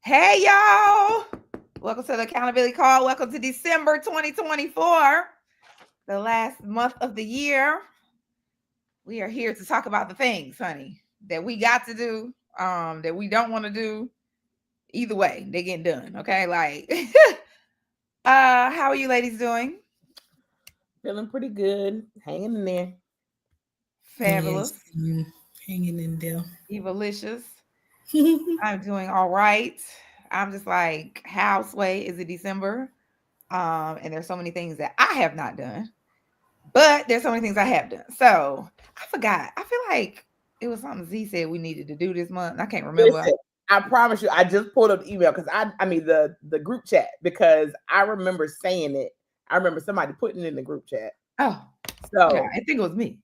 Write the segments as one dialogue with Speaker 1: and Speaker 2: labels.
Speaker 1: Hey, y'all. Welcome to the Accountability Call. Welcome to December 2024, the last month of the year. We are here to talk about the things, honey, that we got to do, that we don't want to do. Either way, they're getting done, okay? Like, how are you ladies doing?
Speaker 2: Feeling pretty good. Hanging in there.
Speaker 1: Fabulous.
Speaker 3: Yes, hanging in there.
Speaker 1: Evilicious. I'm doing all right. I'm just like, houseway, is it December? And there's so many things that I have not done, but there's so many things I have done. So I forgot. I feel like it was something Z said we needed to do this month. I can't remember.
Speaker 2: Listen, I promise you, I just pulled up the email because I mean the group chat because I remember saying it. I remember somebody putting it in the group chat.
Speaker 1: Oh,
Speaker 2: So
Speaker 1: yeah, I think it was me.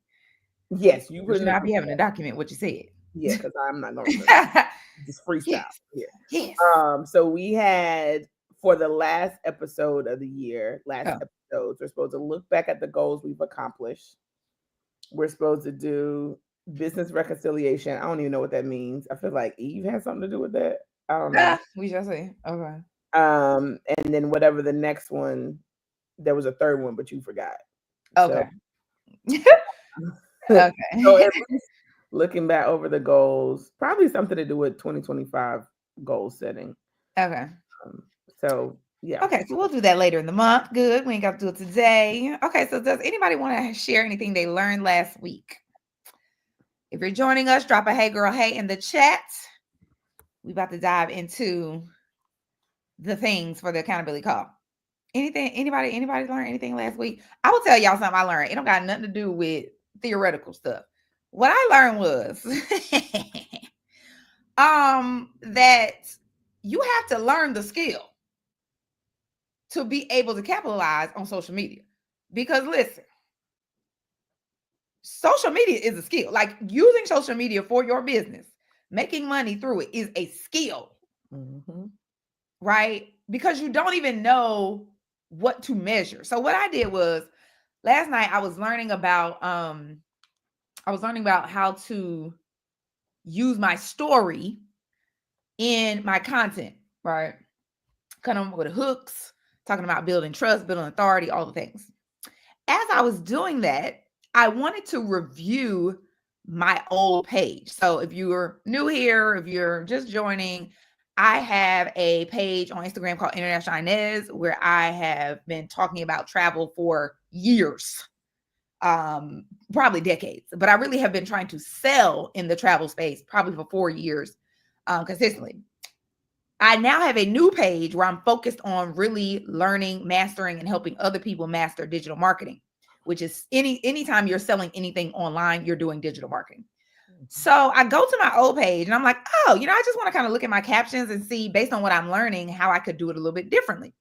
Speaker 2: yes, you
Speaker 1: You
Speaker 2: put it
Speaker 1: should
Speaker 2: in the
Speaker 1: not be
Speaker 2: group
Speaker 1: having to
Speaker 2: chat.
Speaker 1: document what you said.
Speaker 2: Yeah, because I'm not gonna remember. Just freestyle.
Speaker 1: Yes.
Speaker 2: Yeah.
Speaker 1: Yes.
Speaker 2: So we had for the last episode of the year,
Speaker 1: Oh.
Speaker 2: episodes, we're supposed to look back at the goals we've accomplished. We're supposed to do business reconciliation. I don't even know what that means. I feel like Eve has something to do with that. I don't know.
Speaker 1: We shall see. Okay.
Speaker 2: And then whatever the next one, there was a third one, but you forgot. So,
Speaker 1: Okay. Okay.
Speaker 2: so at least looking back over the goals, probably something to do with 2025 goal setting.
Speaker 1: Okay.
Speaker 2: So yeah.
Speaker 1: Okay, so we'll do that later in the month. Good. We ain't got to do it today. Okay, so does anybody want to share anything they learned last week? If you're joining us, drop a hey girl, hey in the chat. We about to dive into the things for the accountability call. Anybody learn anything last week? I will tell y'all something I learned. It don't got nothing to do with theoretical stuff. What I learned was that you have to learn the skill to be able to capitalize on social media. Because listen, social media is a skill. Like using social media for your business, making money through it is a skill.
Speaker 2: Mm-hmm.
Speaker 1: Right? Because you don't even know what to measure. So what I did was last night I was learning about how to use my story in my content, right? Kind of with hooks, talking about building trust, building authority, all the things. As I was doing that, I wanted to review my old page. So if you're new here, if you're just joining, I have a page on Instagram called International Inez where I have been talking about travel for years, probably decades, but I really have been trying to sell in the travel space probably for 4 years consistently. I now have a new page where I'm focused on really learning, mastering, and helping other people master digital marketing, which is anytime you're selling anything online, you're doing digital marketing. So I go to my old page and I'm like, oh, I just want to kind of look at my captions and see based on what I'm learning, how I could do it a little bit differently.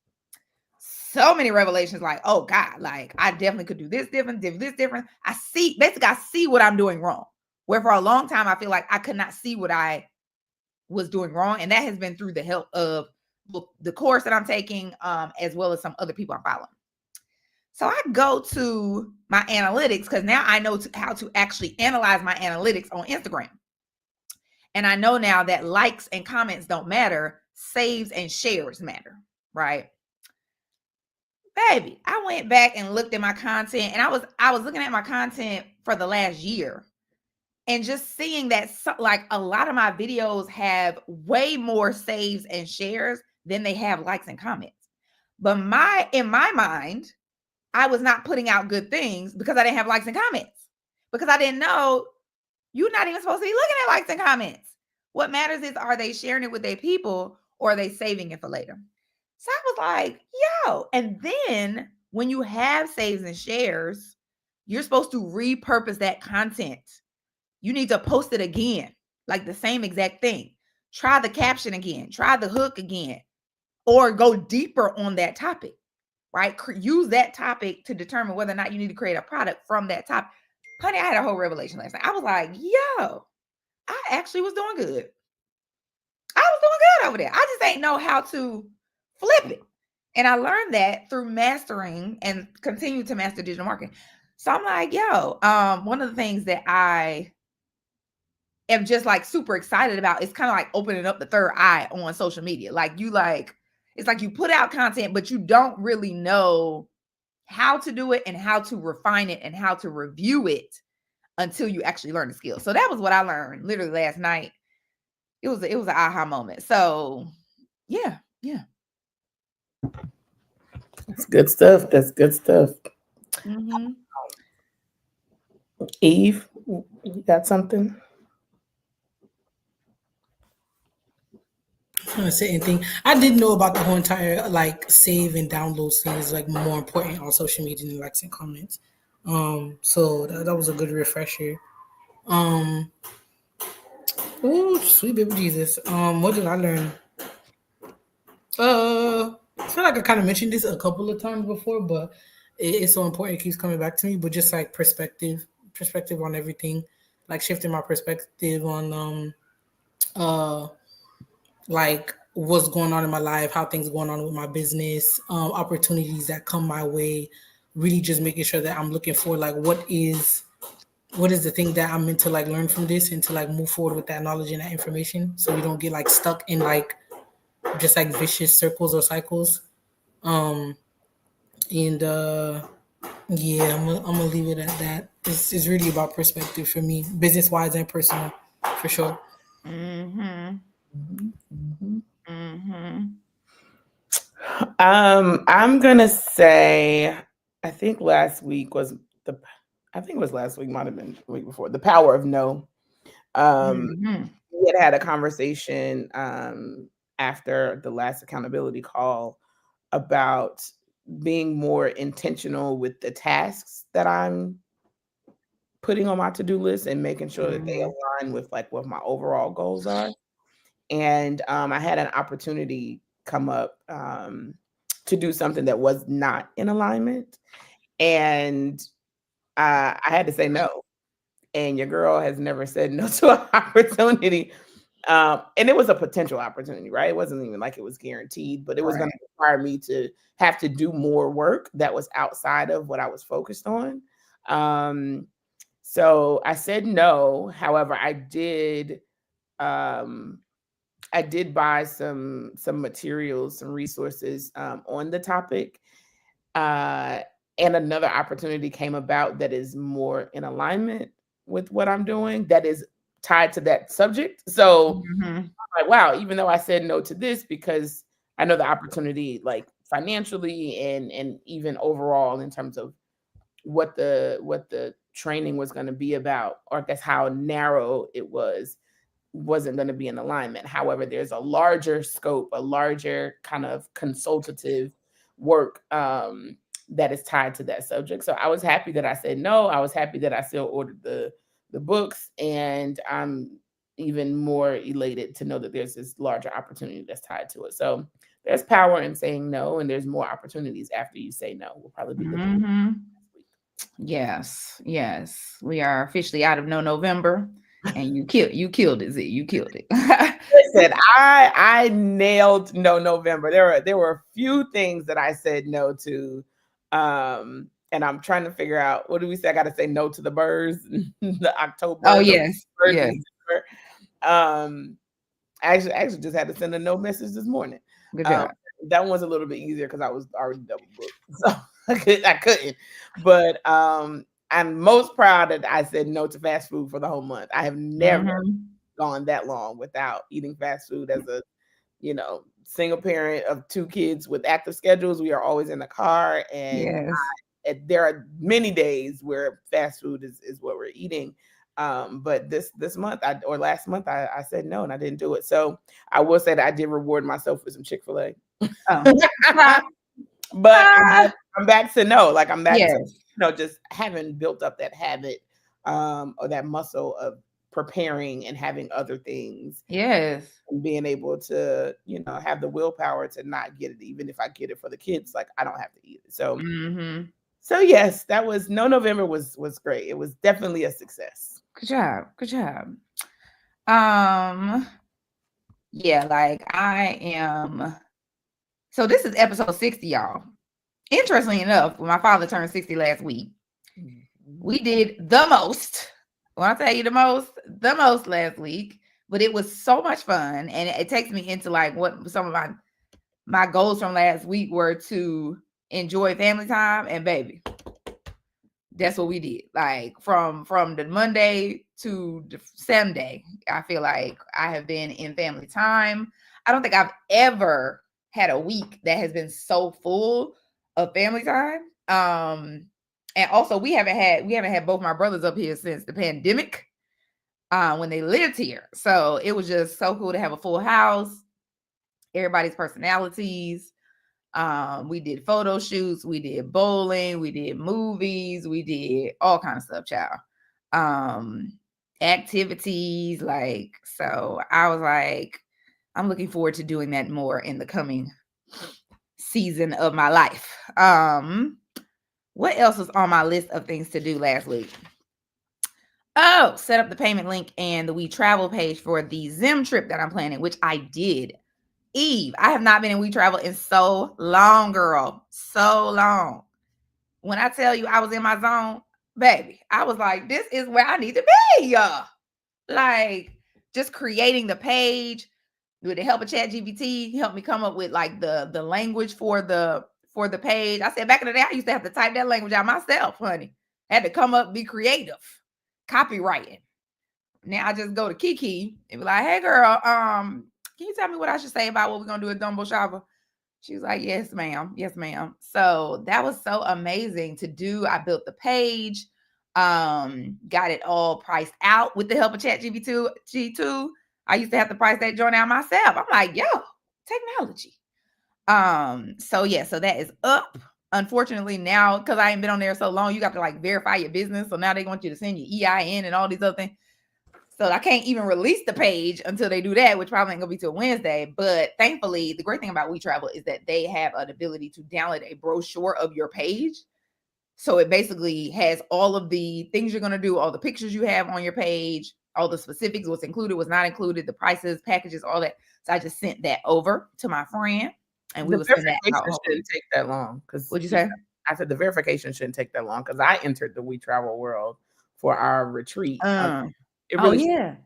Speaker 1: So many revelations like, oh God, like I definitely could do this different, do this different. I see what I'm doing wrong. Where for a long time, I feel like I could not see what I was doing wrong. And that has been through the help of the course that I'm taking, as well as some other people I'm following. So I go to my analytics because now I know how to actually analyze my analytics on Instagram. And I know now that likes and comments don't matter, saves and shares matter, right? Baby, I went back and looked at my content and I was looking at my content for the last year and just seeing that like a lot of my videos have way more saves and shares than they have likes and comments. But in my mind, I was not putting out good things because I didn't have likes and comments. Because I didn't know you're not even supposed to be looking at likes and comments. What matters is, are they sharing it with their people or are they saving it for later? So I was like, yo. And then when you have saves and shares, you're supposed to repurpose that content. You need to post it again, like the same exact thing. Try the caption again, try the hook again, or go deeper on that topic, right? Use that topic to determine whether or not you need to create a product from that topic. Honey, I had a whole revelation last night. I was like, yo, I actually was doing good. I was doing good over there. I just ain't know how to flip it. And I learned that through mastering and continue to master digital marketing. So I'm like, yo, one of the things that I am just like super excited about. It's kind of like opening up the third eye on social media. Like it's like you put out content, but you don't really know how to do it and how to refine it and how to review it until you actually learn the skill. So that was what I learned literally last night. It was an aha moment. So yeah.
Speaker 2: That's good stuff. That's good stuff.
Speaker 1: Mm-hmm.
Speaker 2: Eve, you got something?
Speaker 3: I'm trying to say anything. I didn't know about the whole entire like save and download thing is like more important on social media than likes and comments. So that was a good refresher. Oh, sweet baby Jesus. What did I learn? I feel like I kind of mentioned this a couple of times before, but it's so important. It keeps coming back to me. But just like perspective on everything, like shifting my perspective on like what's going on in my life, how things going on with my business, opportunities that come my way. Really, just making sure that I'm looking for like what is the thing that I'm meant to like learn from this and to like move forward with that knowledge and that information, so we don't get like stuck in like just like vicious circles or cycles. Um, and yeah, I'm gonna leave it at that. It's really about perspective for me, business wise and personal, for sure.
Speaker 1: Mm-hmm.
Speaker 2: Mm-hmm.
Speaker 1: Mm-hmm.
Speaker 2: I'm gonna say, I think last week was last week, might have been the week before. The power of no.
Speaker 1: Mm-hmm.
Speaker 2: We had a conversation after the last accountability call about being more intentional with the tasks that I'm putting on my to-do list and making sure that they align with like what my overall goals are. And I had an opportunity come up to do something that was not in alignment, and I had to say no. And your girl has never said no to an opportunity. And it was a potential opportunity, right? It wasn't even like it was guaranteed, but it was going to require me to have to do more work that was outside of what I was focused on. So I said no. However, I did buy some materials, some resources on the topic. And another opportunity came about that is more in alignment with what I'm doing, that is tied to that subject. So I'm like, wow, even though I said no to this, because I know the opportunity, like financially and even overall in terms of what the training was going to be about, or I guess how narrow it wasn't going to be in alignment. However, there's a larger scope, a larger kind of consultative work that is tied to that subject. So I was happy that I said no. I was happy that I still ordered the books, and I'm even more elated to know that there's this larger opportunity that's tied to it. So there's power in saying no, and there's more opportunities after you say no. We'll probably be looking next week.
Speaker 1: Yes. We are officially out of no November, and you killed it, Z. You killed it.
Speaker 2: Listen, I nailed no November. There were a few things that I said no to. And I'm trying to figure out, what do we say? I got to say no to the birds, the October.
Speaker 1: Oh, yes.
Speaker 2: Birds
Speaker 1: Yes.
Speaker 2: I actually just had to send a no message this morning.
Speaker 1: Good job.
Speaker 2: That one was a little bit easier because I was already double booked, so I couldn't. But I'm most proud that I said no to fast food for the whole month. I have never gone that long without eating fast food as a single parent of 2 kids with active schedules. We are always in the car, and there are many days where fast food is what we're eating. But this month or last month, I said no, and I didn't do it. So I will say that I did reward myself with some Chick-fil-A. But I'm back to no. Like, I'm back to just having built up that habit or that muscle of preparing and having other things.
Speaker 1: Yes.
Speaker 2: And being able to, have the willpower to not get it, even if I get it for the kids, like I don't have to eat it. So so yes, that was no November was great. It was definitely a success.
Speaker 1: Good job. Good job. Yeah, like I am. So this is episode 60, y'all. Interestingly enough, when my father turned 60 last week, we did the most When I tell you the most last week, but it was so much fun. And it takes me into like what some of my goals from last week were to enjoy family time. And baby, that's what we did. Like from the Monday to the Sunday, I feel like I have been in family time. I don't think I've ever had a week that has been so full of family time. And also we haven't had both my brothers up here since the pandemic, when they lived here. So it was just so cool to have a full house, everybody's personalities. We did photo shoots, we did bowling, we did movies, we did all kinds of stuff, child. Activities, like, so I was like, I'm looking forward to doing that more in the coming season of my life. What else was on my list of things to do last week? Oh, set up the payment link and the We Travel page for the Zim trip that I'm planning, which I did. Eve, I have not been in We Travel in so long, girl. So long. When I tell you I was in my zone, baby, I was like, this is where I need to be. Like, just creating the page with the help of ChatGPT helped me come up with like the language for the page. I said back in the day, I used to have to type that language out myself, honey. I had to come up, be creative, copywriting. Now I just go to Kiki and be like, hey girl, can you tell me what I should say about what we're gonna do at Dumbo Shava? She was like, yes, ma'am. Yes, ma'am. So that was so amazing to do. I built the page, got it all priced out with the help of ChatGPT G2. I used to have to price that joint out myself. I'm like, yo, technology. So yeah, so that is up. Unfortunately, now, because I ain't been on there so long, you got to like verify your business. So now they want you to send your EIN and all these other things. So I can't even release the page until they do that, which probably ain't gonna be till Wednesday. But thankfully, the great thing about We Travel is that they have an ability to download a brochure of your page. So it basically has all of the things you're gonna do, all the pictures you have on your page, all the specifics, what's included, what's not included, the prices, packages, all that. So I just sent that over to my friend, and we will send that out.
Speaker 2: Shouldn't take that long.
Speaker 1: What'd you say?
Speaker 2: I said the verification shouldn't take that long because I entered the We Travel world for our retreat. It really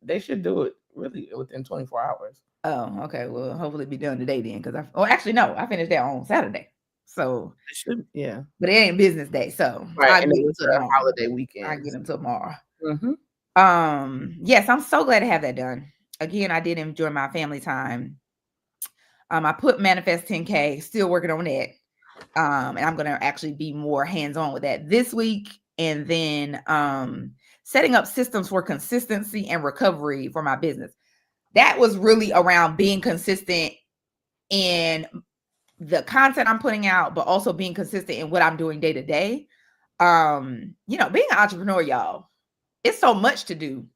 Speaker 2: they should do it really within 24 hours.
Speaker 1: Oh, okay. Well, hopefully it'll be done today then, because actually no, I finished that on Saturday. So
Speaker 2: it should, yeah.
Speaker 1: But it ain't business day, so
Speaker 2: right, and it was a holiday weekend.
Speaker 1: I get them tomorrow.
Speaker 2: Mm-hmm.
Speaker 1: Yes, I'm so glad to have that done. Again, I did enjoy my family time. I put Manifest 10K, still working on that. And I'm gonna actually be more hands-on with that this week. And then setting up systems for consistency and recovery for my business. That was really around being consistent in the content I'm putting out, but also being consistent in what I'm doing day to day. Being an entrepreneur, y'all, it's so much to do.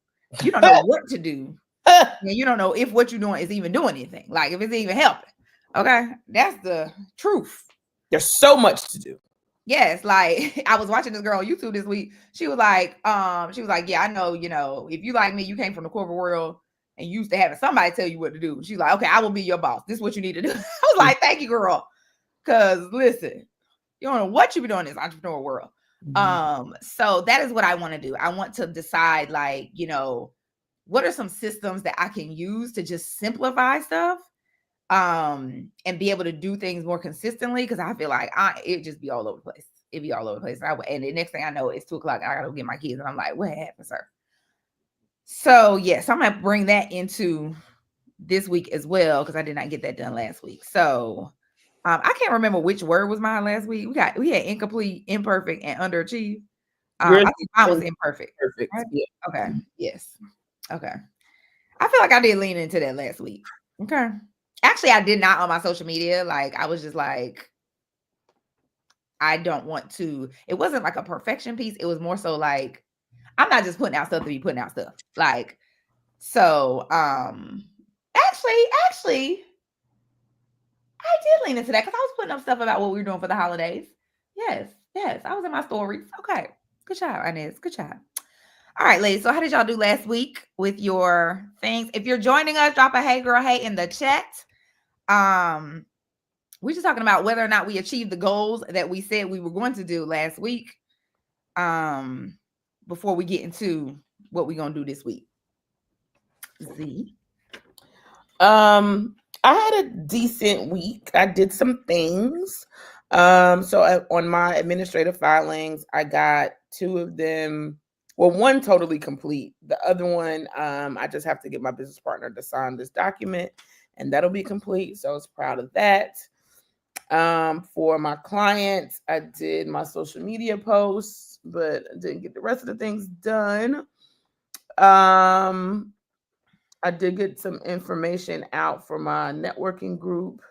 Speaker 1: You don't know what to do. And you don't know if what you're doing is even doing anything. Like if it's even helping. Okay. That's the truth.
Speaker 2: There's so much to do.
Speaker 1: Yes, like I was watching this girl on YouTube this week. She was like, yeah, I know, if you like me, you came from the corporate world and you used to having somebody tell you what to do. She's like, okay, I will be your boss. This is what you need to do. I was like, thank you, girl. Cause listen, you don't know what you be doing in this entrepreneur world. Mm-hmm. So that is what I want to do. I want to decide, like, what are some systems that I can use to just simplify stuff. And be able to do things more consistently, because I feel like it just be all over the place. It'd be all over the place. And the next thing I know, it's 2:00. I gotta go get my kids, and I'm like, what happened, sir? So yes, I'm gonna bring that into this week as well, because I did not get that done last week. So I can't remember which word was mine last week. We had incomplete, imperfect, and underachieved. I think mine was imperfect.
Speaker 2: Perfect.
Speaker 1: Right?
Speaker 2: Yeah.
Speaker 1: Okay. Yes. Okay. I feel like I did lean into that last week. Okay. Actually, I did not on my social media. Like, I was just like, I don't want to. It wasn't like a perfection piece. It was more so like, I'm not just putting out stuff to be putting out stuff. Like, so, actually, I did lean into that because I was putting up stuff about what we were doing for the holidays. Yes, I was in my stories. Okay, good job, Inez. Good job. All right, ladies. So how did y'all do last week with your things? If you're joining us, drop a hey girl, hey in the chat. We're just talking about whether or not we achieved the goals that we said we were going to do last week. before we get into what we're gonna do this week? Z.
Speaker 2: I had a decent week. I did some things. On my administrative filings, I got 2 of them. Well, one totally complete. The other one, I just have to get my business partner to sign this document, and that'll be complete. So I was proud of that. For my clients, I did my social media posts, but I didn't get the rest of the things done. I did get some information out for my networking group.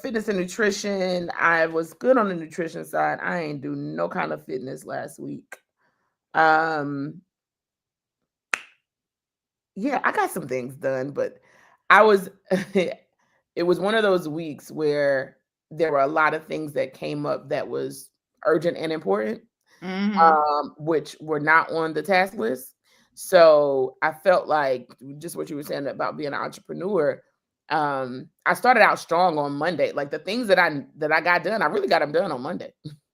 Speaker 2: Fitness and nutrition. I was good on the nutrition side. I ain't do no kind of fitness last week. Yeah, I got some things done, but I was it was one of those weeks where there were a lot of things that came up that was urgent and important, which were not on the task list. So I felt like just what you were saying about being an entrepreneur. I started out strong on Monday. Like the things that I got done, I really got them done on Monday.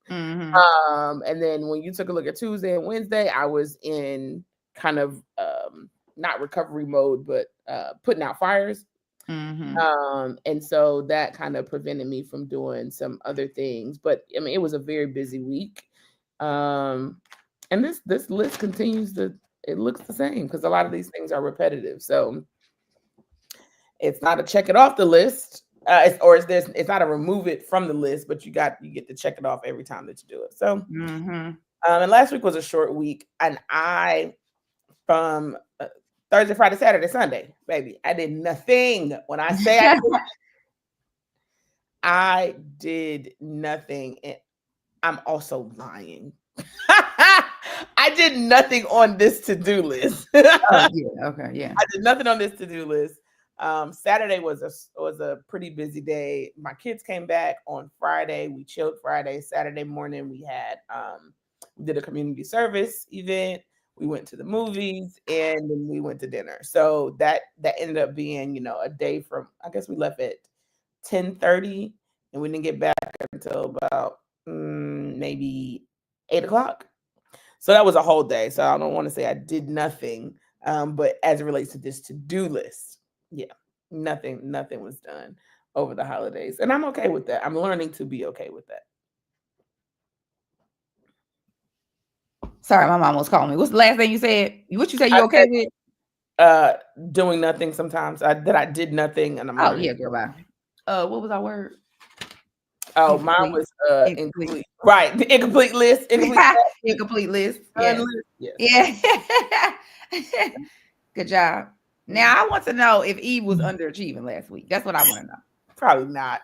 Speaker 2: And then when you took a look at Tuesday and Wednesday, I was in kind of not recovery mode, but putting out fires. And so that kind of prevented me from doing some other things. But I mean, it was a very busy week. And this list continues to, it looks the same because a lot of these things are repetitive. So it's not a check it off the list, it's not a remove it from the list, but you get to check it off every time that you do it. So, and last week was a short week, and from Thursday, Friday, Saturday, Sunday, baby, I did nothing. When I say I did nothing, and I'm also lying. I did nothing on this to-do list.
Speaker 1: Oh, yeah. Okay. Yeah.
Speaker 2: I did nothing on this to-do list. Saturday was a pretty busy day. My kids came back on Friday. We chilled Friday. Saturday morning, we did a community service event. We went to the movies, and then we went to dinner. So that ended up being, a day from, I guess we left at 10:30, and we didn't get back until about maybe 8:00. So that was a whole day. So I don't want to say I did nothing, but as it relates to this to-do list, yeah, nothing was done over the holidays, and I'm okay with that. I'm learning to be okay with that.
Speaker 1: Sorry, my mom was calling me. What's the last thing you said? What you say you okay with?
Speaker 2: Doing nothing sometimes. I did nothing, and I'm
Speaker 1: Oh
Speaker 2: learning.
Speaker 1: yeah, girl. Bye. What was our word?
Speaker 2: Oh, mine was incomplete. Right, the incomplete list.
Speaker 1: Incomplete list.
Speaker 2: Yes.
Speaker 1: Yeah. Good job. Now I want to know if Eve was underachieving last week. That's what I want to know.
Speaker 2: Probably not.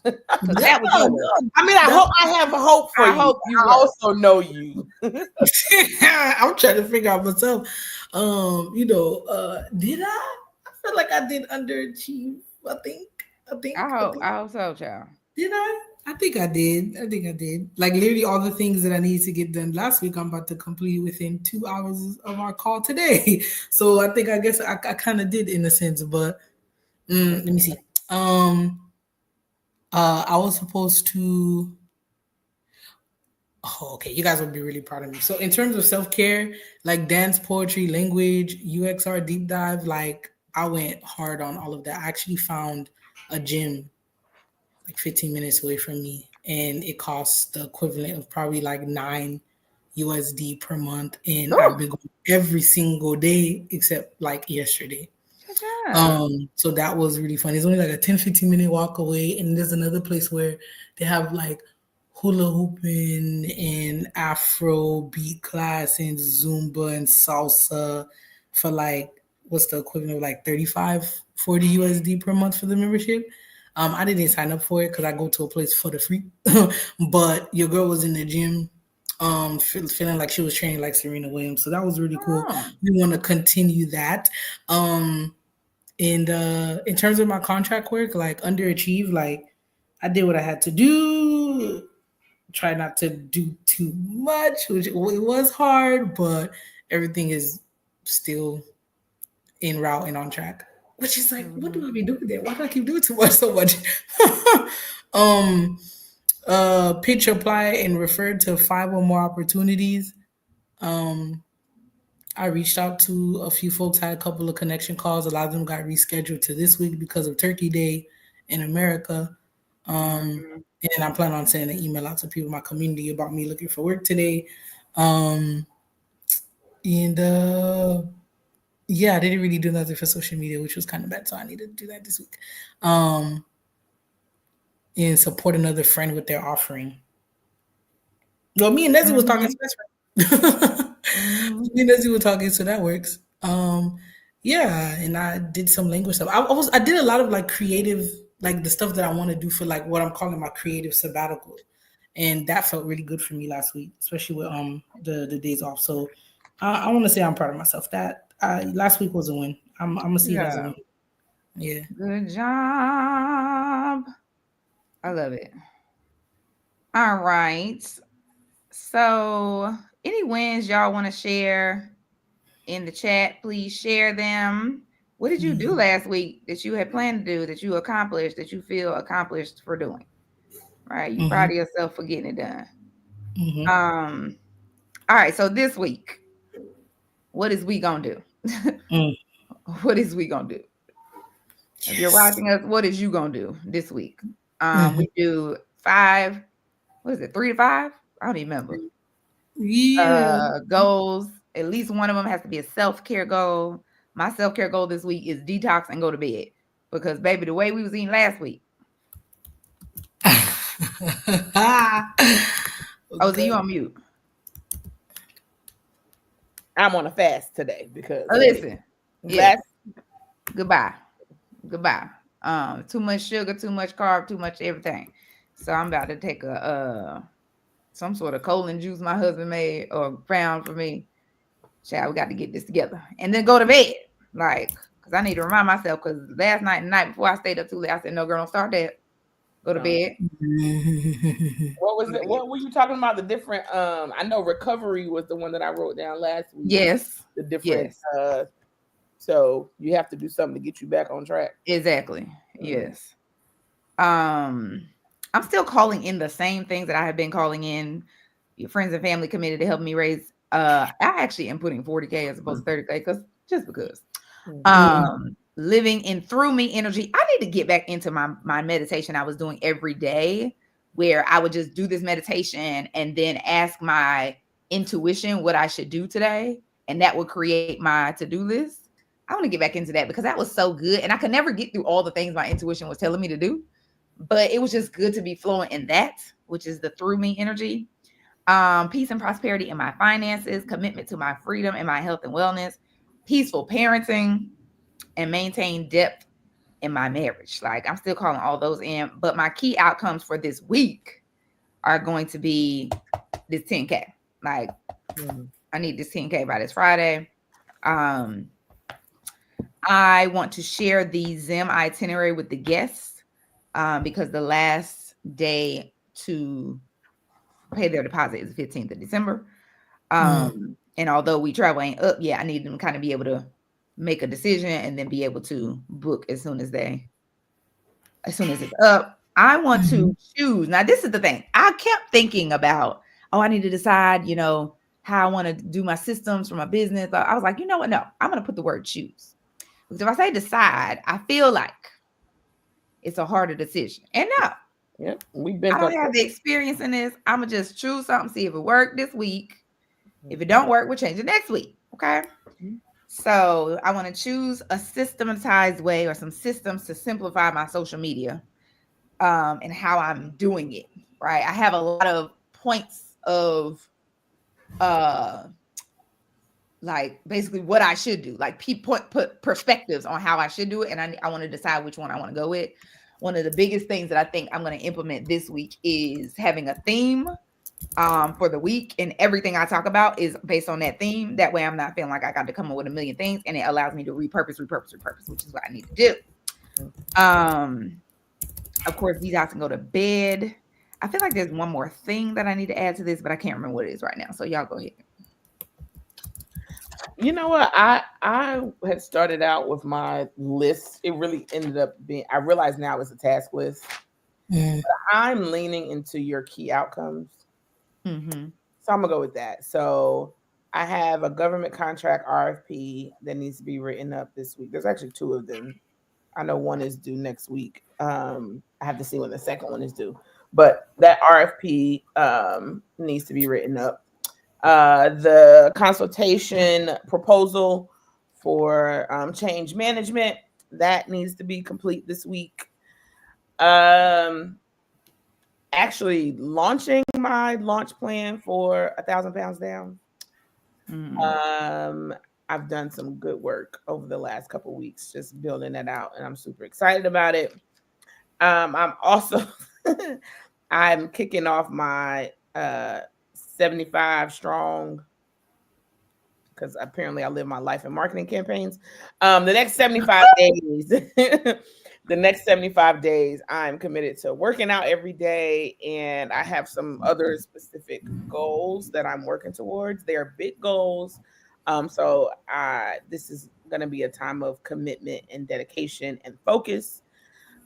Speaker 1: That was
Speaker 2: I mean, I have hope for you.
Speaker 1: Hope you
Speaker 2: I also know you.
Speaker 3: I'm trying to figure out myself. Did I? I feel like I did underachieve. I think.
Speaker 1: I hope so, child.
Speaker 3: Did I? I think I did. Like literally all the things that I needed to get done last week, I'm about to complete within 2 hours of our call today. So I guess I kind of did in a sense, but let me see. I was supposed to. Oh, okay. You guys will be really proud of me. So in terms of self-care, like dance, poetry, language, UXR deep dive, like I went hard on all of that. I actually found a gym like 15 minutes away from me, and it costs the equivalent of probably like $9 USD per month. And I've been going every single day except like yesterday. So that was really fun. It's only like a 10-15 minute walk away, and there's another place where they have like hula hooping and Afro beat class and Zumba and salsa for like what's the equivalent of like 35-40 USD per month for the membership. I didn't sign up for it because I go to a place for the free, but your girl was in the gym, feeling like she was training like Serena Williams. So that was really cool. We want to continue that. And in terms of my contract work, like underachieve, like I did what I had to do. Try not to do too much, which it was hard, but everything is still en route and on track. Which is like, what do I be doing there? Why do I keep doing so much? pitch, apply, and refer to 5 or more opportunities. I reached out to a few folks, had a couple of connection calls. A lot of them got rescheduled to this week because of Turkey Day in America. And I plan on sending an email out to people in my community about me looking for work today. And yeah, I didn't really do nothing for social media, which was kind of bad. So I need to do that this week. And support another friend with their offering. Well, me and Nezzy was talking to best friend. Me and Nezzy were talking, so that works. Yeah, and I did some language stuff. I did a lot of like creative, like the stuff that I want to do for like what I'm calling my creative sabbatical, and that felt really good for me last week, especially with the days off. So I want to say I'm proud of myself. That last week was a win. I'm gonna see it as a win. Yeah.
Speaker 1: Good job. I love it. All right. So, any wins y'all want to share in the chat? Please share them. What did you do last week that you had planned to do, that you accomplished, that you feel accomplished for doing? Right? You proud of yourself for getting it done. All right. So this week, what is we gonna do? What is we gonna do? If you're watching us, what is you gonna do this week? We do 5. What is it? 3 to 5? I don't even remember.
Speaker 3: Yeah.
Speaker 1: Goals. At least one of them has to be a self-care goal. My self-care goal this week is detox and go to bed. Because baby, the way we was eating last week. Oh, so you on mute?
Speaker 2: I'm on a fast today because
Speaker 1: listen. Yes. Goodbye. Too much sugar, too much carb, too much everything. So I'm about to take some sort of colon juice my husband made or found for me. Child, we got to get this together and then go to bed. Like, because I need to remind myself, because last night and the night before I stayed up too late, I said, no, girl, don't start that. Go to bed.
Speaker 2: What was it? What were you talking about? The different I know recovery was the one that I wrote down last week.
Speaker 1: Yes.
Speaker 2: The different so you have to do something to get you back on track.
Speaker 1: Exactly. Yes. I'm still calling in the same things that I have been calling in. Your friends and family committed to help me raise. I actually am putting 40K as opposed to 30K because living in through me energy. I need to get back into my meditation I was doing every day, where I would just do this meditation and then ask my intuition what I should do today, and that would create my to-do list. I want to get back into that because that was so good, and I could never get through all the things my intuition was telling me to do, but it was just good to be flowing in that, which is the through me energy. Peace and prosperity in my finances, commitment to my freedom and my health and wellness, peaceful parenting, and maintain depth in my marriage. Like, I'm still calling all those in, but my key outcomes for this week are going to be this 10K. Like, I need this 10K by this Friday. I want to share the Zim itinerary with the guests because the last day to pay their deposit is the 15th of December. And although we travel ain't up yet, I need them to kind of be able to make a decision and then be able to book as soon as it's up. I want to choose. Now, this is the thing. I kept thinking about, I need to decide, how I want to do my systems for my business. But I was like, you know what? No, I'm going to put the word choose. Because if I say decide, I feel like it's a harder decision. And no,
Speaker 2: I
Speaker 1: don't have the experience in this. I'm going to just choose something, see if it worked this week. If it don't work, we'll change it next week. Okay. So I want to choose a systematized way or some systems to simplify my social media and how I'm doing it. Right. I have a lot of points of like basically what I should do, like put perspectives on how I should do it. And I want to decide which one I want to go with. One of the biggest things that I think I'm going to implement this week is having a theme for the week, and everything I talk about is based on that theme. That way I'm not feeling like I got to come up with a million things, and it allows me to repurpose, which is what I need to do. Of course, detox and go to bed. I feel like there's one more thing that I need to add to this, but I can't remember what it is right now. So y'all go ahead.
Speaker 2: You know what? I had started out with my list. It really ended up being, I realize now it's a task list. I'm leaning into your key outcomes.
Speaker 1: Mm-hmm.
Speaker 2: So I'm gonna go with that. So I have a government contract RFP that needs to be written up this week. There's actually 2 of them. I know one is due next week. I have to see when the second one is due. But that RFP needs to be written up. The consultation proposal for change management, that needs to be complete this week. Actually launching my launch plan for 1,000 pounds down. I've done some good work over the last couple of weeks, just building that out, and I'm super excited about it. I'm also I'm kicking off my 75 strong, because apparently I live my life in marketing campaigns. The next 75 days, the next 75 days, I'm committed to working out every day, and I have some other specific goals that I'm working towards. They are big goals. So this is going to be a time of commitment and dedication and focus.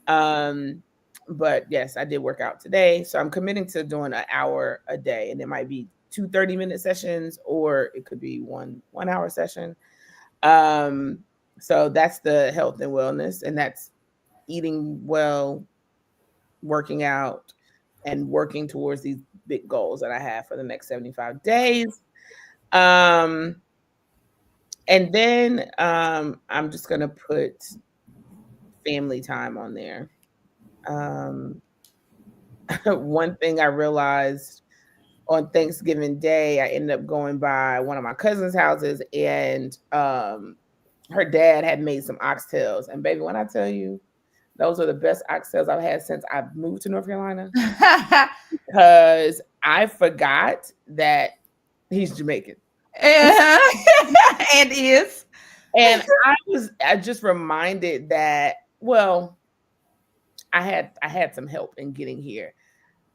Speaker 2: But yes, I did work out today. So I'm committing to doing an hour a day, and it might be 2 30-minute sessions, or it could be one hour session. So that's the health and wellness, and that's eating well, working out, and working towards these big goals that I have for the next 75 days. And then I'm just going to put family time on there. One thing I realized on Thanksgiving Day, I ended up going by one of my cousin's houses, and her dad had made some oxtails. And baby, when I tell you, those are the best oxtails I've had since I've moved to North Carolina, because I forgot that he's Jamaican.
Speaker 1: And is.
Speaker 2: And I just reminded that, well, I had some help in getting here.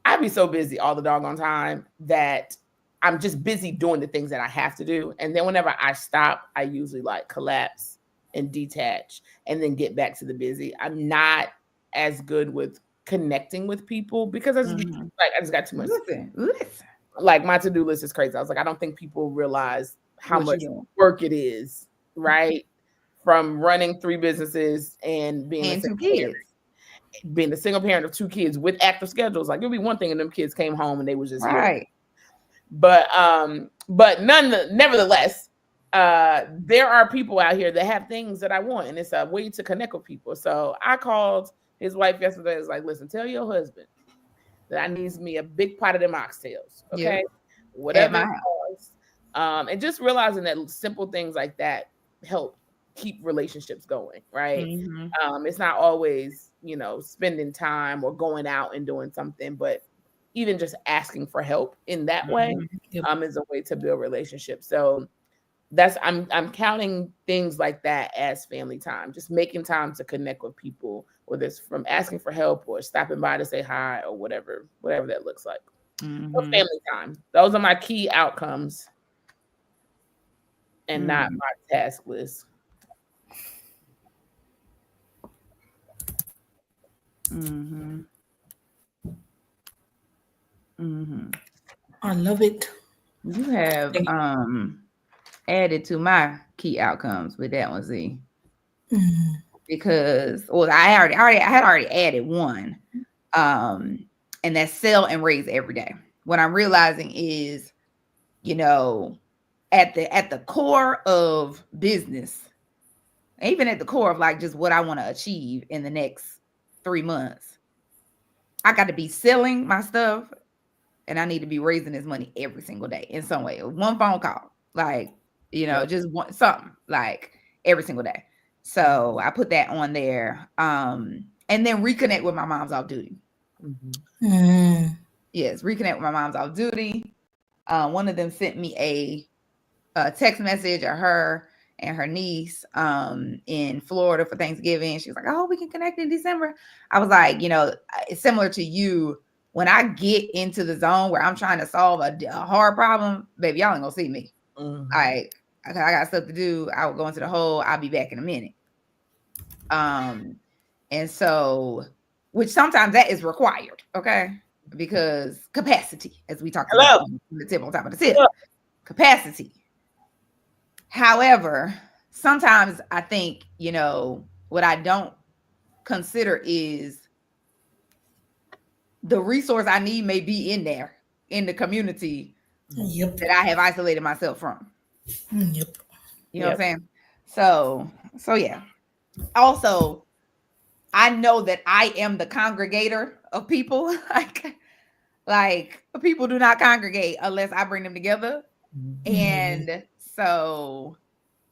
Speaker 2: I'd be so busy all the doggone time that I'm just busy doing the things that I have to do. And then whenever I stop, I usually like collapse and detach and then get back to the busy. I'm not as good with connecting with people because I just got too much.
Speaker 1: Listen.
Speaker 2: Like my to-do list is crazy. I was like, I don't think people realize how much work it is, right? From running 3 businesses and being
Speaker 1: 2 kids.
Speaker 2: Being a single parent of 2 kids with active schedules. Like, it'll be one thing and them kids came home and they was just
Speaker 1: right
Speaker 2: here. But nevertheless, there are people out here that have things that I want, and it's a way to connect with people. So I called his wife yesterday. I was like, listen, tell your husband that I needs me a big pot of them oxtails. Okay. Whatever it was. And just realizing that simple things like that help keep relationships going, right? It's not always, spending time or going out and doing something, but even just asking for help in that way is a way to build relationships. So I'm counting things like that as family time, just making time to connect with people, whether it's from asking for help or stopping by to say hi or whatever that looks like. So family time. Those are my key outcomes and not my task list.
Speaker 3: I love it.
Speaker 1: You have added to my key outcomes with that one, Z. Because I had already added one. And that's sell and raise every day. What I'm realizing is, at the core of business, even at the core of like just what I want to achieve in the next 3 months, I got to be selling my stuff, and I need to be raising this money every single day in some way. One phone call, like, just something like every single day. So I put that on there. And then reconnect with my moms off duty. Yes, reconnect with my moms off duty. One of them sent me a text message of her and her niece in Florida for Thanksgiving. She was like, oh, we can connect in December. I was like, it's similar to you. When I get into the zone where I'm trying to solve a hard problem, baby, y'all ain't gonna see me. I got stuff to do. I will go into the hole. I'll be back in a minute. And so which sometimes that is required, okay? Because capacity, as we talked
Speaker 2: Hello.
Speaker 1: about on the tip on top of the tip, capacity. However, sometimes I think, what I don't consider is the resource I need may be in there in the community
Speaker 3: Yep.
Speaker 1: that I have isolated myself from.
Speaker 3: Yep.
Speaker 1: You know what I'm saying? So yeah. Also, I know that I am the congregator of people. like people do not congregate unless I bring them together. And so,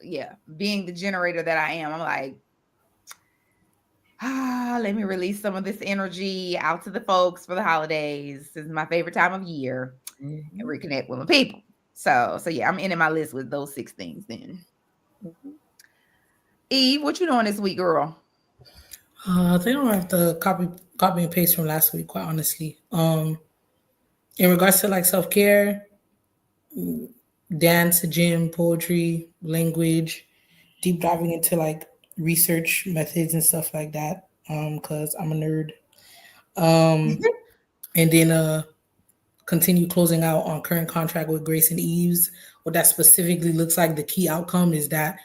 Speaker 1: yeah, being the generator that I am, I'm like, let me release some of this energy out to the folks for the holidays. This is my favorite time of year, and reconnect with my people. So yeah, I'm ending my list with those 6 things then. Eve, what you doing this week, girl?
Speaker 3: I think I'm gonna have to copy and paste from last week, quite honestly. In regards to like self-care, dance, gym, poetry, language, deep diving into like research methods and stuff like that. Because I'm a nerd. And then continue closing out on current contract with Grace and Eves. What that specifically looks like, the key outcome is that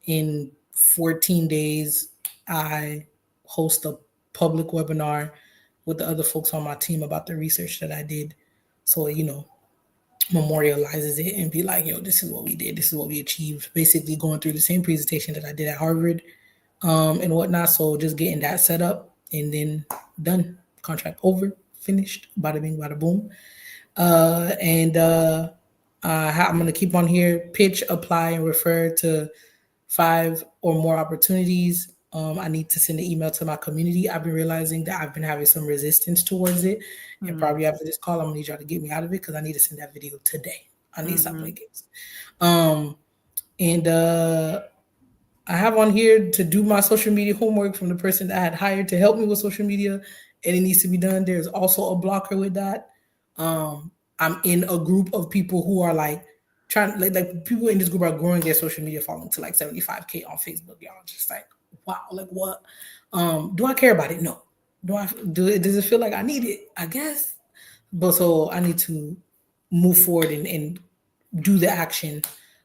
Speaker 3: in 14 days, I host a public webinar with the other folks on my team about the research that I did. So, memorializes it and be like, yo, this is what we did. This is what we achieved. Basically going through the same presentation that I did at Harvard and whatnot. So just getting that set up and then done. Contract over, finished, bada bing, bada boom. I'm going to keep on here, pitch, apply, and refer to 5 or more opportunities. I need to send an email to my community. I've been realizing that I've been having some resistance towards it. And probably after this call, I'm going to need y'all to get me out of it because I need to send that video today. I need to stop playing games. I have on here to do my social media homework from the person that I had hired to help me with social media, and it needs to be done. There's also a blocker with that. I'm in a group of people who are like trying, like people in this group are growing their social media following to like 75K on Facebook. Y'all just like, wow, like what? Do I care about it? No. Does it feel like I need it? I guess. But so I need to move forward and do the action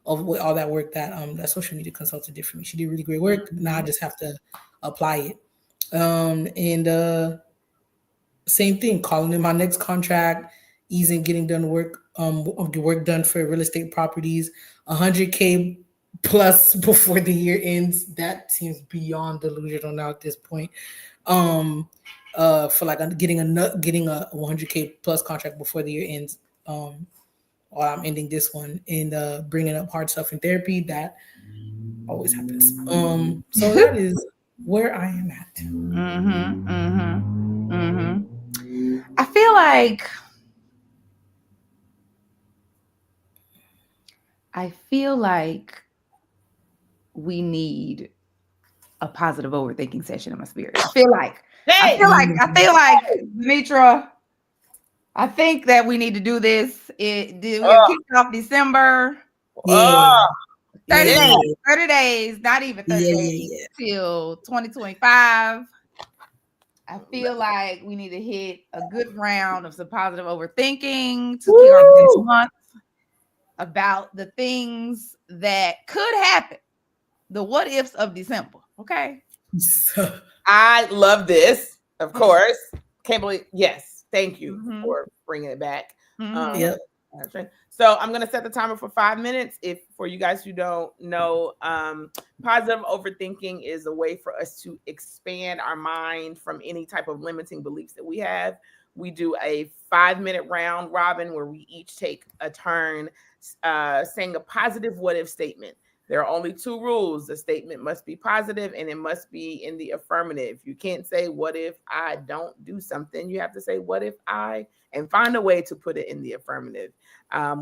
Speaker 3: of all that work that that social media consultant did for me. She did really great work. Now I just have to apply it. Same thing, calling in my next contract, easing getting done work done for real estate properties, 100K plus before the year ends. That seems beyond delusional now at this point. For like getting a 100K plus contract before the year ends. While I'm ending this one and bringing up hard stuff in therapy, that always happens. So that is where I am at.
Speaker 1: I feel like we need a positive overthinking session in my spirit. I feel like Mitra, I think that we need to do this. We have kicked off December.
Speaker 3: Yeah.
Speaker 1: 30 days, not even 30 days till 2025. I feel like we need to hit a good round of some positive overthinking to kick off this month about the things that could happen, the what ifs of December. Okay.
Speaker 2: I love this, of course. Can't believe, yes, thank you for bringing it back.
Speaker 3: Yep.
Speaker 2: So I'm going to set the timer for 5 minutes. If for you guys who don't know, positive overthinking is a way for us to expand our mind from any type of limiting beliefs that we have. We do a 5-minute round robin where we each take a turn saying a positive what if statement. There are only 2 rules. The statement must be positive and it must be in the affirmative. You can't say, what if I don't do something? You have to say, what if I, and find a way to put it in the affirmative.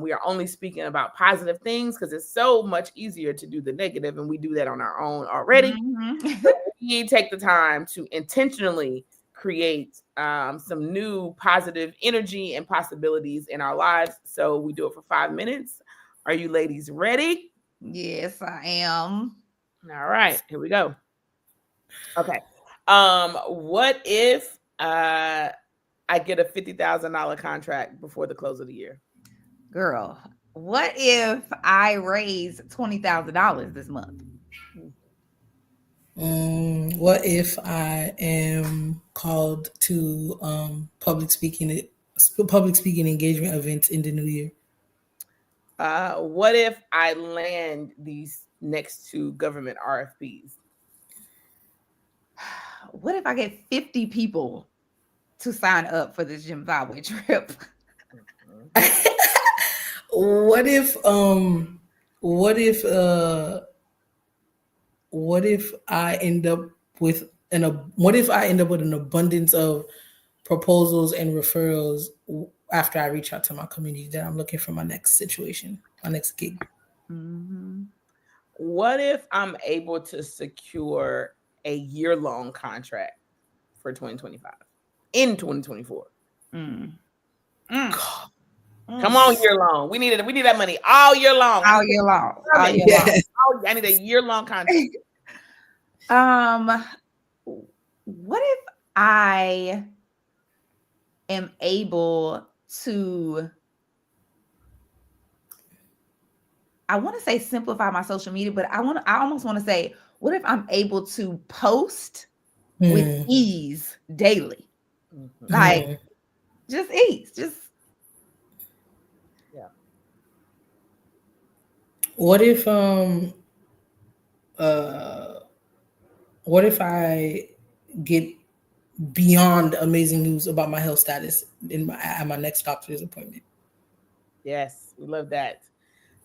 Speaker 2: We are only speaking about positive things because it's so much easier to do the negative, and we do that on our own already. So we take the time to intentionally create some new positive energy and possibilities in our lives. So we do it for 5 minutes. Are you ladies ready?
Speaker 1: Yes, I am.
Speaker 2: All right, here we go. Okay. What if I get a $50,000 contract before the close of the year.
Speaker 1: Girl, what if I raise $20,000 this month?
Speaker 3: What if I am called to public speaking engagement events in the new year?
Speaker 2: What if I land these next 2 government RFPs?
Speaker 1: What if I get 50 people to sign up for this Zimbabwe trip?
Speaker 3: What if I end up with an abundance of proposals and referrals after I reach out to my community that I'm looking for my next situation, my next gig?
Speaker 1: Mm-hmm.
Speaker 2: What if I'm able to secure a year-long contract for 2025 in 2024?
Speaker 1: Mm. Mm.
Speaker 2: Come on, year long. We need that money all year long.
Speaker 1: All year long. All year
Speaker 3: Yes.
Speaker 1: long.
Speaker 2: I need a year-long contract.
Speaker 1: What if I am able to, I want to say simplify my social media, but I almost want to say, what if I'm able to post with ease daily? Like just ease, just.
Speaker 2: Yeah.
Speaker 3: What if I get beyond amazing news about my health status at my next doctor's appointment?
Speaker 2: Yes, we love that.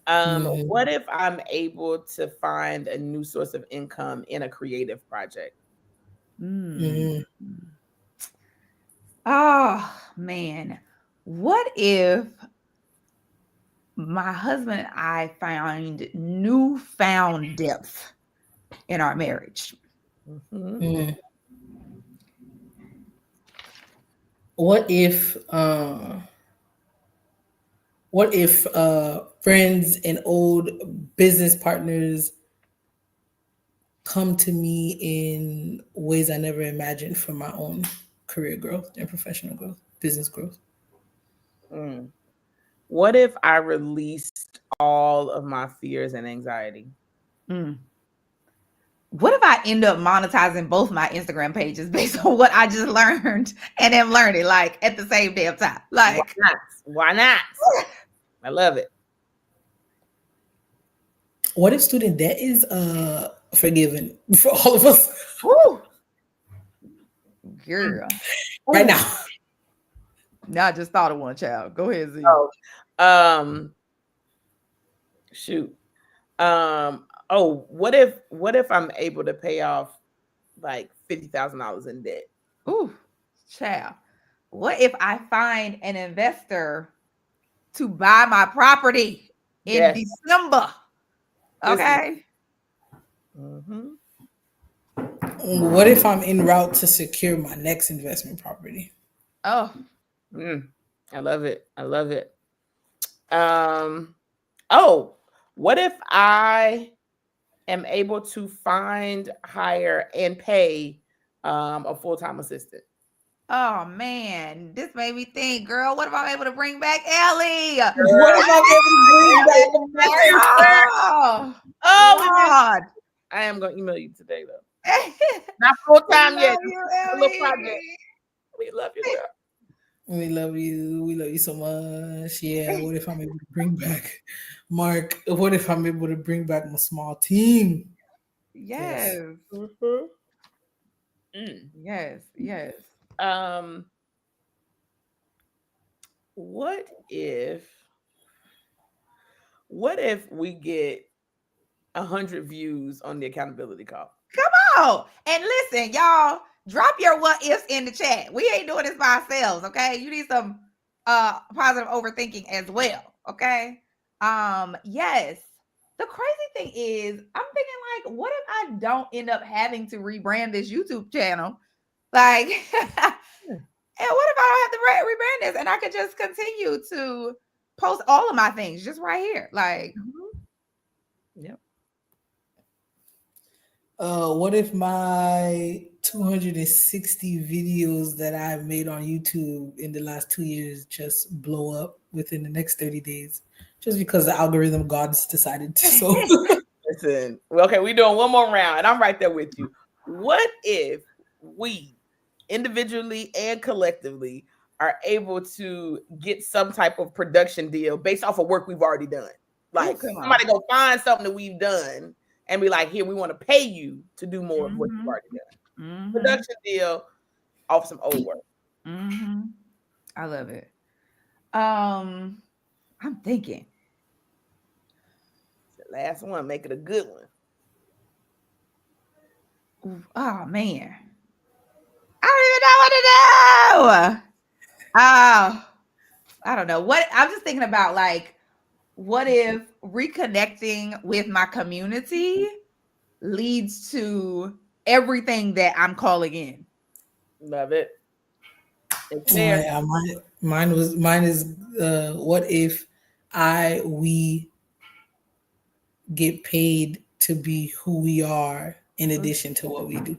Speaker 2: What if I'm able to find a new source of income in a creative project?
Speaker 1: Oh man, what if my husband and I find newfound depth in our marriage?
Speaker 3: What if friends and old business partners come to me in ways I never imagined for my own career growth and professional growth, business growth?
Speaker 2: What if I released all of my fears and anxiety?
Speaker 1: What if I end up monetizing both my Instagram pages based on what I just learned and am learning, like at the same damn time? Like,
Speaker 2: why not? I love it.
Speaker 3: What if student debt is forgiven for all of us?
Speaker 1: Woo. Girl.
Speaker 3: Right now.
Speaker 1: No, I just thought of one, child. Go ahead, Z.
Speaker 2: Shoot. What if I'm able to pay off like $50,000 in debt?
Speaker 1: Ooh, child. What if I find an investor to buy my property in December? Okay.
Speaker 3: What if I'm en route to secure my next investment property?
Speaker 2: Oh, I love it. I love it. What if I am able to find, hire, and pay a full-time assistant?
Speaker 1: Oh man, this made me think, girl. What if I'm able to bring back Ellie?
Speaker 3: What if I'm able to bring back
Speaker 1: God.
Speaker 2: I am gonna email you today though. Not full-time yet. Project. We love you, girl.
Speaker 3: We love you. We love you so much. Yeah. What if I'm able to bring back Mark? What if I'm able to bring back my small team?
Speaker 1: Yes.
Speaker 2: Yes.
Speaker 1: Yes.
Speaker 2: What if we get 100 views on the accountability call?
Speaker 1: Come on. And listen, y'all, drop your what ifs in the chat. We ain't doing this by ourselves, okay? You need some positive overthinking as well, okay? Yes. The crazy thing is, I'm thinking like, what if I don't end up having to rebrand this YouTube channel? Like, and what if I don't have to rebrand this and I could just continue to post all of my things just right here? Like,
Speaker 2: Yep.
Speaker 3: What if my 260 videos that I've made on YouTube in the last 2 years just blow up within the next 30 days, just because the algorithm gods decided to. So
Speaker 2: Listen, okay, we're doing one more round, and I'm right there with you. What if we individually and collectively are able to get some type of production deal based off of work we've already done? Like,
Speaker 1: come on.
Speaker 2: somebody go find something that we've done and be like, here, we want to pay you to do more of what you've already done. Production deal off some old work.
Speaker 1: I love it. I'm thinking.
Speaker 2: The last one, make it a good one.
Speaker 1: Oh man, I don't even know what to do. I don't know what. I'm just thinking about, like, what if reconnecting with my community leads to everything that I'm calling in?
Speaker 2: Love it. It's there.
Speaker 3: yeah, mine is what if we get paid to be who we are in addition to what we do.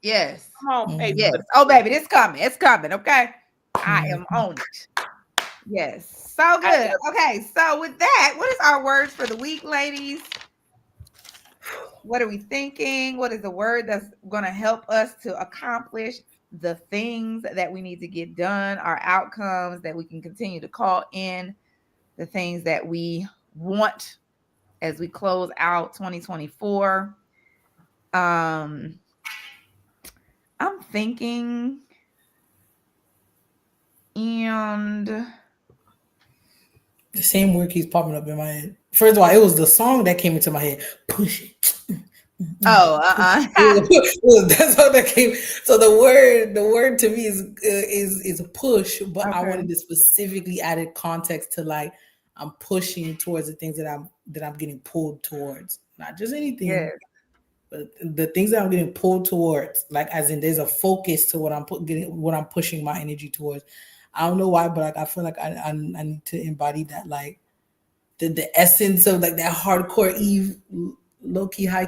Speaker 1: Yes.
Speaker 2: Come on, baby.
Speaker 1: Yes. Oh, baby, it's coming. It's coming. Okay. I am on it. Yes. So good. Okay. So with that, what is our words for the week, ladies? What are we thinking? What is the word that's going to help us to accomplish the things that we need to get done, our outcomes that we can continue to call in, the things that we want as we close out 2024? I'm thinking, and
Speaker 3: the same word keeps popping up in my head. First of all, it was the song that came into my head. Push it.
Speaker 1: Oh,
Speaker 3: That's how that came. So the word to me is a push, but I wanted to specifically added context to, like, I'm pushing towards the things that I'm getting pulled towards, not just anything, but the things that I'm getting pulled towards. Like, as in, there's a focus to what I'm pushing my energy towards. I don't know why, but like, I feel like I need to embody that, like the essence of, like, that hardcore Eve, low key, high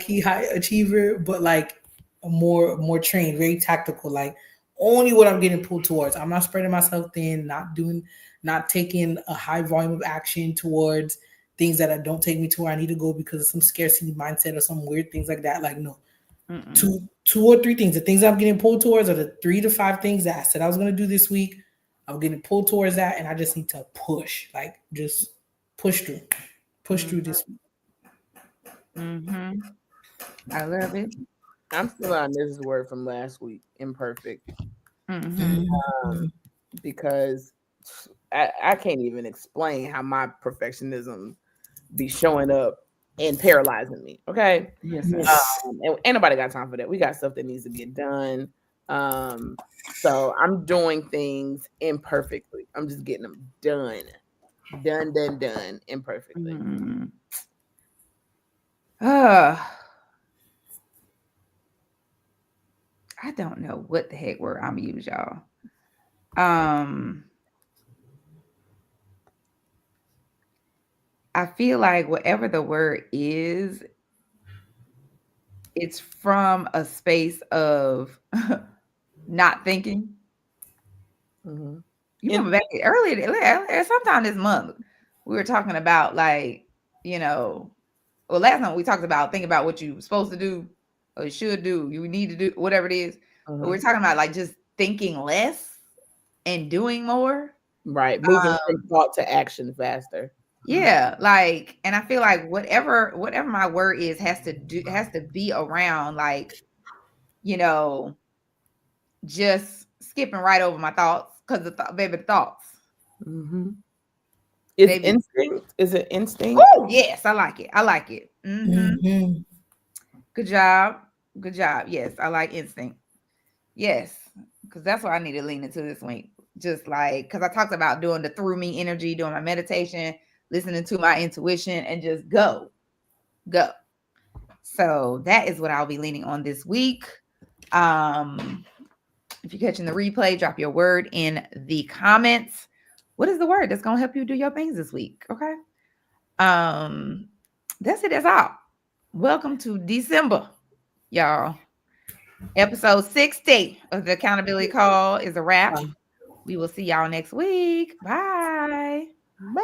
Speaker 3: achiever, but like more trained, very tactical, like only what I'm getting pulled towards. I'm not spreading myself thin, not taking a high volume of action towards things that don't take me to where I need to go because of some scarcity mindset or some weird things like that. Like, no. Two or three things. The things I'm getting pulled towards are the 3 to 5 things that I said I was going to do this week. I'm getting pulled towards that, and I just need to push, like, just push through this week.
Speaker 1: I love it.
Speaker 2: I'm still on this word from last week, imperfect. Because I can't even explain how my perfectionism be showing up and paralyzing me. Okay.
Speaker 1: Yes.
Speaker 2: And ain't nobody got time for that. We got stuff that needs to get done. So I'm doing things imperfectly. I'm just getting them done imperfectly.
Speaker 1: I don't know what the heck word I'm gonna use, y'all. I feel like whatever the word is, it's from a space of not thinking. You remember back earlier, sometime this month, we were talking about, like, last time we talked about thinking about what you're supposed to do or you should do, you need to do, whatever it is. But we're talking about, like, just thinking less and doing more.
Speaker 2: Right. Moving from thought to action faster.
Speaker 1: Yeah, like, and I feel like whatever my word is has to be around, like, just skipping right over my thoughts, because the thoughts.
Speaker 2: Is instinct? Is it instinct?
Speaker 1: Oh yes, I like it. Good job. Yes, I like instinct. Yes, because that's what I need to lean into this week. Just like, because I talked about doing the through me energy, doing my meditation, listening to my intuition, and just go. So that is what I'll be leaning on this week. If you're catching the replay, drop your word in the comments. What is the word that's going to help you do your things this week? Okay. That's it. That's all. Welcome to December, y'all. Episode 60 of the accountability call is a wrap.
Speaker 3: Bye.
Speaker 1: We will see y'all next week. Bye.
Speaker 2: Bye.